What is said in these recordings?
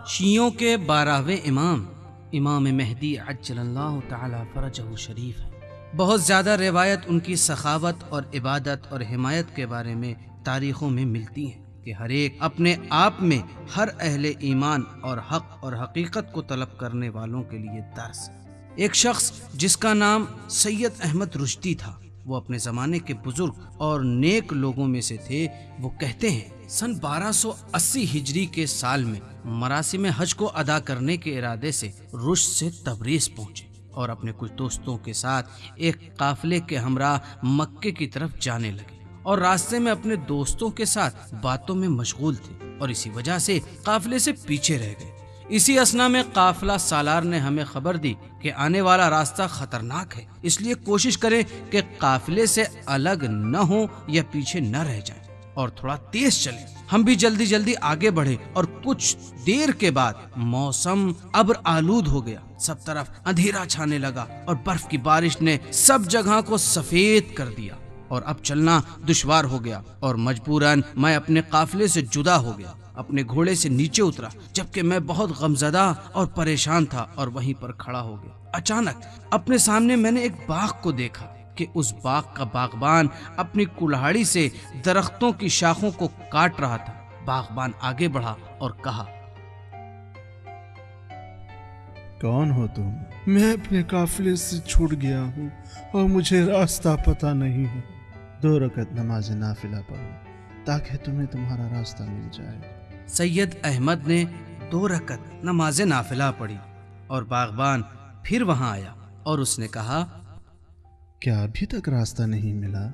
شیعوں کے 12ویں امام مہدی عجل اللہ تعالی فرجہ شریف ہے۔ بہت زیادہ روایت ان کی سخاوت اور عبادت اور حمایت کے بارے میں تاریخوں میں ملتی ہیں کہ ہر ایک اپنے آپ میں ہر اہل ایمان اور حق اور حقیقت کو طلب کرنے والوں کے لیے درس ہے۔ ایک شخص جس کا نام سید احمد رشدی تھا، وہ اپنے زمانے کے بزرگ اور نیک لوگوں میں سے تھے۔ وہ کہتے ہیں سن 1280 ہجری کے سال میں مراسم حج کو ادا کرنے کے ارادے سے رشد سے تبریز پہنچے اور اپنے کچھ دوستوں کے ساتھ ایک قافلے کے ہمراہ مکے کی طرف جانے لگے، اور راستے میں اپنے دوستوں کے ساتھ باتوں میں مشغول تھے اور اسی وجہ سے قافلے سے پیچھے رہ گئے۔ اسی اثنا میں قافلہ سالار نے ہمیں خبر دی کہ آنے والا راستہ خطرناک ہے، اس لیے کوشش کریں کہ قافلے سے الگ نہ ہوں یا پیچھے نہ رہ جائیں اور تھوڑا تیز چلیں۔ ہم بھی جلدی آگے بڑھے اور کچھ دیر کے بعد موسم ابر آلود ہو گیا، سب طرف اندھیرا چھانے لگا اور برف کی بارش نے سب جگہ کو سفید کر دیا، اور اب چلنا دشوار ہو گیا اور مجبوراً میں اپنے قافلے سے جدا ہو گیا۔ اپنے گھوڑے سے نیچے اترا جبکہ میں بہت غمزدہ اور پریشان تھا اور وہیں پر کھڑا ہو گیا۔ اچانک اپنے سامنے میں نے ایک باغ کو دیکھا کہ اس باغ کا باغبان اپنی کلہاڑی سے درختوں کی شاخوں کو کاٹ رہا تھا۔ باغبان آگے بڑھا اور کہا، کون ہو تم؟ میں اپنے قافلے سے چھوٹ گیا ہوں اور مجھے راستہ پتہ نہیں ہے۔ 2 رکعت نماز نافلہ پڑھو تاکہ تمہیں تمہارا راستہ مل جائے۔ سید احمد نے 2 رکعت نماز نافلہ پڑھی اور باغبان پھر وہاں آیا اور اس نے کہا، کیا ابھی تک راستہ نہیں ملا؟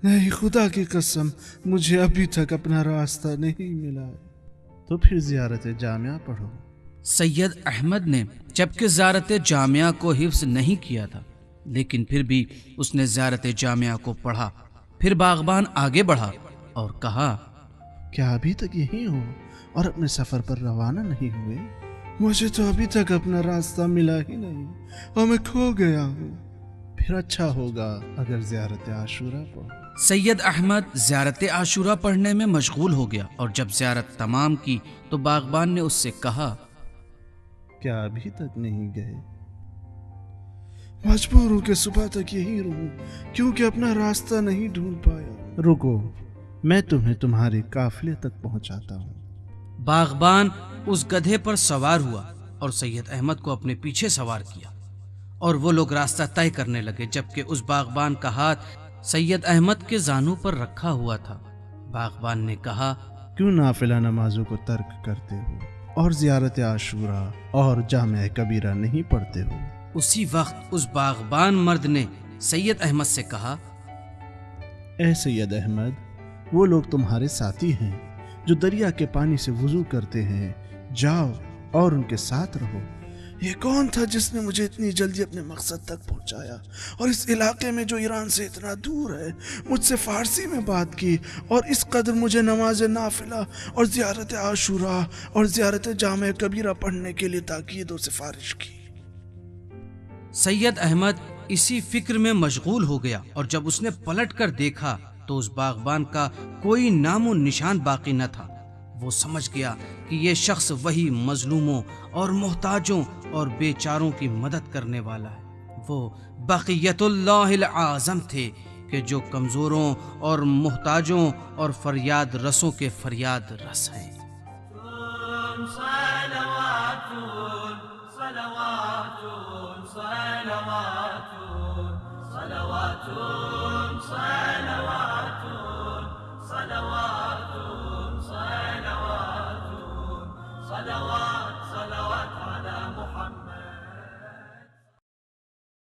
نہیں، خدا کی قسم مجھے ابھی تک اپنا راستہ نہیں ملا۔ تو پھر زیارت جامعہ پڑھو۔ سید احمد نے جبکہ زیارت جامعہ کو حفظ نہیں کیا تھا، لیکن پھر بھی اس نے زیارت جامعہ کو پڑھا۔ پھر باغبان آگے بڑھا اور کہا، کیا ابھی تک یہیں ہو اور اپنے سفر پر روانہ نہیں ہوئے؟ مجھے تو ابھی تک اپنا راستہ ملا ہی نہیں اور میں کھو گیا ہوں۔ پھر اچھا ہوگا اگر زیارت عاشورہ پڑھو۔ سید احمد زیارت عاشورہ پڑھنے میں مشغول ہو گیا، اور جب زیارت تمام کی تو باغبان نے اس سے کہا، کیا ابھی تک نہیں گئے؟ مجبور ہوں کہ صبح تک یہیں رہوں کیونکہ اپنا راستہ نہیں ڈھونڈ پایا۔ رکو، میں تمہیں تمہارے قافلے تک پہنچاتا ہوں۔ باغبان اس گدھے پر سوار ہوا اور سید احمد کو اپنے پیچھے سوار کیا، اور وہ لوگ راستہ طے کرنے لگے جبکہ اس باغبان کا ہاتھ سید احمد کے زانوں پر رکھا ہوا تھا۔ باغبان نے کہا، کیوں نافلہ نمازوں کو ترک کرتے ہو اور زیارت عاشورہ اور جامع کبیرہ نہیں پڑھتے ہو؟ اسی وقت اس باغبان مرد نے سید احمد سے کہا، اے سید احمد، وہ لوگ تمہارے ساتھی ہیں جو دریا کے پانی سے وضو کرتے ہیں، جاؤ اور ان کے ساتھ رہو۔ یہ کون تھا جس نے مجھے اتنی جلدی اپنے مقصد تک پہنچایا اور اس علاقے میں جو ایران سے اتنا دور ہے مجھ سے فارسی میں بات کی اور اس قدر مجھے نماز نافلہ اور زیارت عاشورہ اور زیارت جامع کبیرہ پڑھنے کے لیے تاکید و سفارش کی؟ سید احمد اسی فکر میں مشغول ہو گیا، اور جب اس نے پلٹ کر دیکھا تو اس باغبان کا کوئی نام و نشان باقی نہ تھا۔ وہ سمجھ گیا کہ یہ شخص وہی مظلوموں اور محتاجوں اور بیچاروں کی مدد کرنے والا ہے۔ وہ بقیت اللہ العظم تھے کہ جو کمزوروں اور محتاجوں اور فریاد رسوں کے فریاد رس ہیں۔